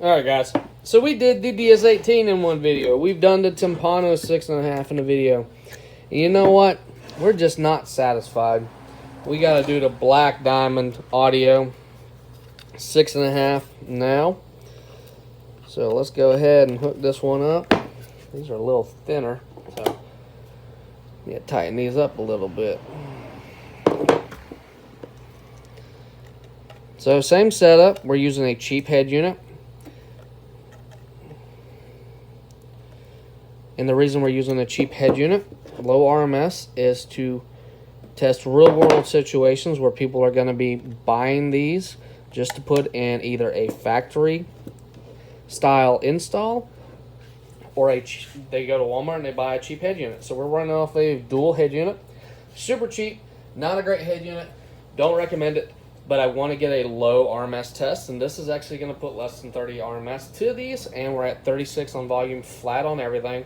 Alright guys, so we did the DS18 in one video. We've done the Timpano 6.5 in a video. And you know what? We're just not satisfied. We gotta do the Black Diamond audio 6.5 now. So let's go ahead and hook this one up. These are a little thinner, so yeah, tighten these up a little bit. So same setup, we're using a cheap head unit. And the reason we're using a cheap head unit, low RMS, is to test real world situations where people are going to be buying these just to put in either a factory style install or they go to Walmart and they buy a cheap head unit. So we're running off a dual head unit. Super cheap, not a great head unit. Don't recommend it, but I want to get a low RMS test, and this is actually going to put less than 30 RMS to these, and we're at 36 on volume, flat on everything.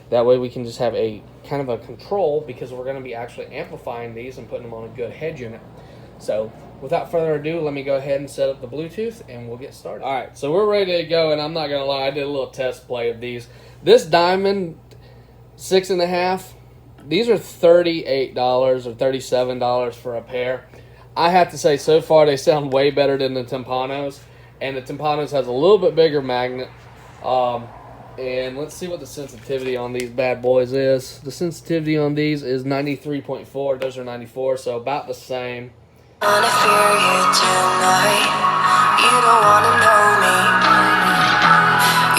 That way we can just have a kind of a control, because we're going to be actually amplifying these and putting them on a good head unit. So without further ado, let me go ahead and set up the Bluetooth and we'll get started. Alright, so we're ready to go, and I'm not going to lie, I did a little test play of these. This Diamond 6.5, these are $38 or $37 for a pair. I have to say, so far they sound way better than the Timpanos, and the Timpanos has a little bit bigger magnet. And let's see what the sensitivity on these bad boys is. The sensitivity on these is 93.4. Those are 94, so about the same. Wanna fear you tonight. You don't wanna know me.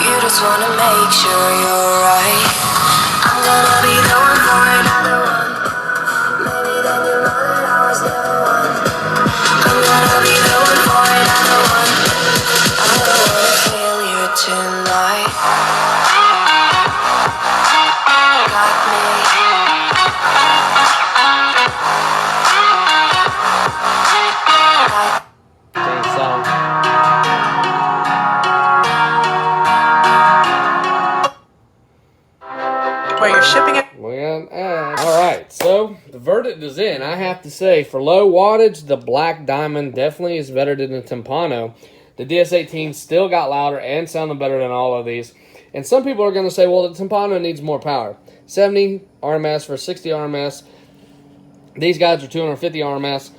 You just wanna make sure you're right. I'm gonna be the one for another one. Maybe then you know that I was never one. I'm gonna be the one for another one. I don't wanna feel you tonight. Got me. Same song. Where you're shipping it. Alright, so the verdict is in. I have to say, for low wattage, the Black Diamond definitely is better than the Timpano. The DS18 still got louder and sounded better than all of these. And some people are going to say, well, the Timpano needs more power. 70 RMS for 60 RMS. These guys are 250 RMS.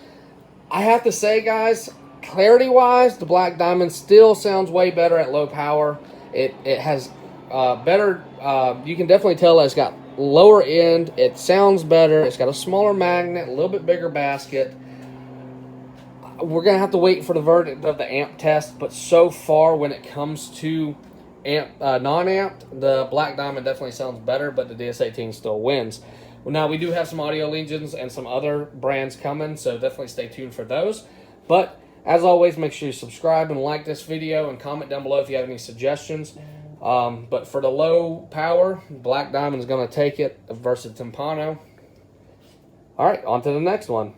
I have to say, guys, clarity-wise, the Black Diamond still sounds way better at low power. It has better, you can definitely tell that it's got lower end. It sounds better. It's got a smaller magnet, a little bit bigger basket. We're going to have to wait for the verdict of the amp test, but so far when it comes to non-amped, the Black Diamond definitely sounds better, but the DS18 still wins. Well, now we do have some audio legions and some other brands coming, so definitely stay tuned for those. But as always, make sure you subscribe and like this video and comment down below if you have any suggestions. But for the low power, Black Diamond is going to take it versus Timpano. All right, on to the next one.